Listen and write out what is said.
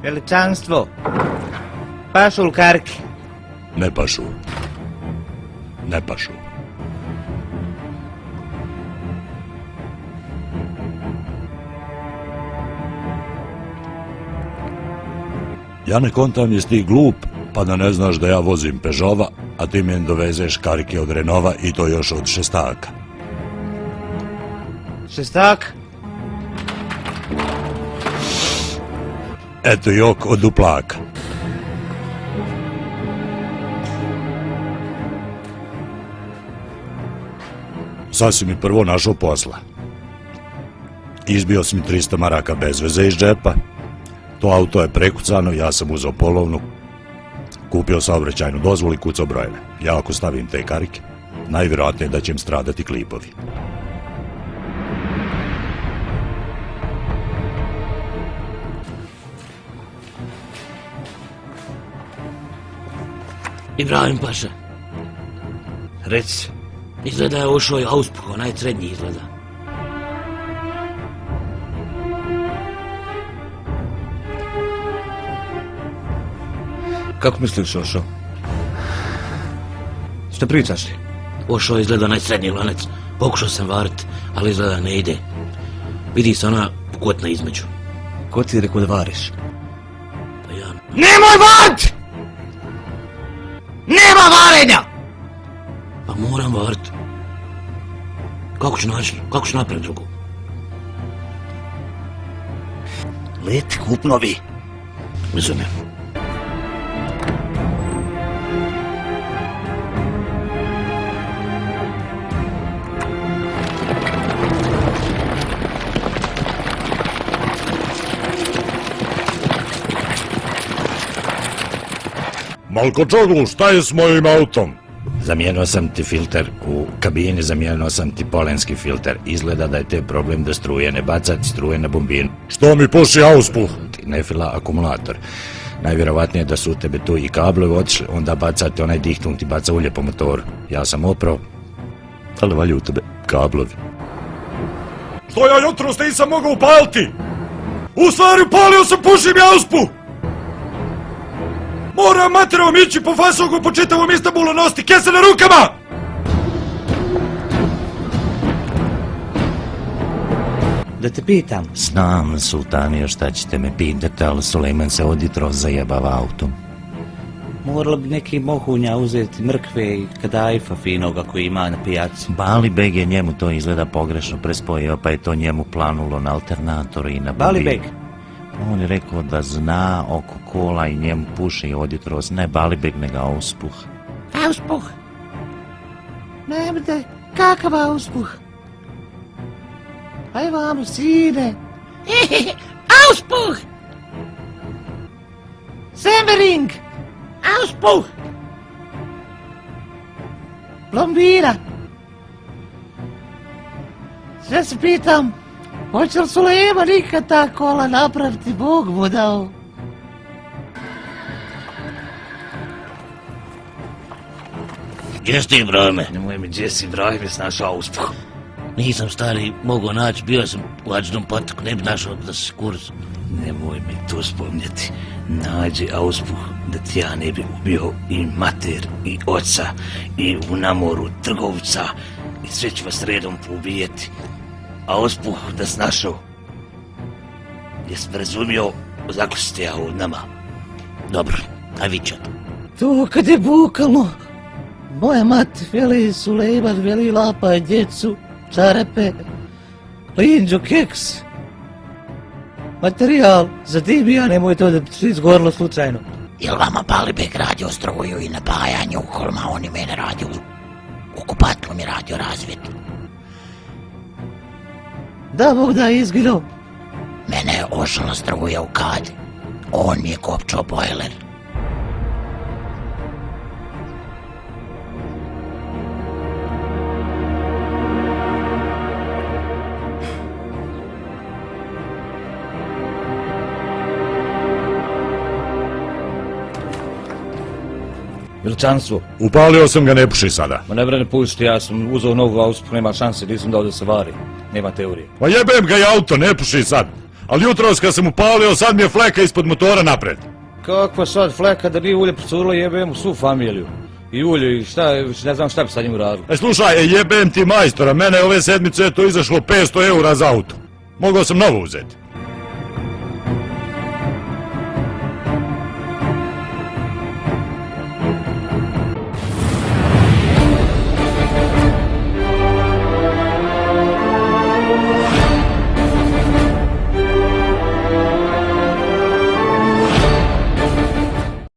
Veličanstvo, pašul karki. Ne pašu. Ne pašu. Ja ne kontam jesi ti glup, pa da ne znaš da ja vozim Pežova, a ti mi dovezeš karike od Renova i to još od šestaka. Šestak? Eto jok od duplaka. Sad si mi prvo našao posla. Izbio si mi 300 maraka bez veze iz džepa. To auto je prekucano, ja sam uzeo polovnu, kupio saobraćajnu dozvolu i kucao brojeve. Ja ako stavim te karike, najvjerojatnije da će im stradati klipovi. Ibrahim Paša. Reci. Izgleda je ušao i auspuh, onaj srednji izgleda. Kako misliš, Ošo? Što pričaš li? Ušao izgleda onaj srednji lanac. Pokušao sam varit, ali izgleda ne ide. Vidi se ona pukotna između. Ko ti je rekao da variš? Pa ja... Nemoj varit! Nema varenja! Pa moram varit. Kako ću napraviti drugo? Leti kupnovi. Mislim je. Malkočoglu, šta je s mojim autom? Zamijenio sam ti filter u kabini, zamijenio sam ti polenski filter. Izgleda da je te problem da struje ne bacati, struje na bombinu. Što mi puši auspuh? Ti ne fila akumulator. Najvjerovatnije da su u tebe tu i kablovi otišli, onda bacate onaj dihtun ti baca ulje po motoru. Ja sam oprao, ali valju u tebe kablovi. Što ja jutros nisam mogao upaliti? U stvari upalio sam, pušim auspuh! Moram materom ići po fasogu po čitavom Istanbulu nositi kese na rukama! Da te pitam. Znam, sultanio, šta ćete me pitati, ali Sulejman se oditro zajebava autom. Moralo bi neki mohunja uzeti mrkve i kadajfa finoga koji ima na pijaci. Balibeg je njemu to izgleda pogrešno prespojio, pa je to njemu planulo na alternatoru i na bombinu. Balibeg? On je rekao da zna oko kola i njemu puše i odjetros, ne Balibeg, nego auspuh. Auspuh? Ne bude, kakav auspuh? Aj vamo, sine. Auspuh! Semmering! Auspuh! Plombira! Sve se pitam, hoće li Sulejman nikad ta kola napraviti, Bog mu dao? Gdje si ti, Ibrahime? Nemoj mi, gdje si, Ibrahime, s naš auspuh? Nisam stari mogao naći, bio sam u Ađnom potoku, ne bi našao da se kurz. Nemoj mi to spomnjati. Nađi auspuh da ti ja ne bi ubio i mater i oca i u namoru trgovca i sve ću vas redom poubijeti. Auspuh da si našao. Jesam razumio, zako si te ja od nama. Dobro, aj vićat. To kad je bukalo, moja mati veli Sulejman, veli lapaj djecu, čarape, linđo, keks. Materijal za dimija, nemoj to da se izgorilo slučajno. Jel vama Balibeg radio struju i napajanje u kolima, on je mene radio u kupatlu mi radio razvjet. Da, Bog da je izginuo. Mene je ošala struja u kadi, on mi je kopčao bojler. Veličanstvo. Upalio sam ga, ne puši sada. Ma ne bre, ne pušti, ja sam uzeo novu auspuh, nema šanse, nisam dao da se vari. Nema teorije. Pa jebem ga i auto, ne puši sad. Ali jutros kad sam upalio, sad mi je fleka ispod motora napred. Kakva sad fleka da nije ulje procurilo, jebem u svu familiju. I ulje, i šta, ne znam šta bi sa njim uradilo. Slušaj, jebem ti majstora, mene ove sedmice je to izašlo 500 € za auto. Mogao sam novo uzeti.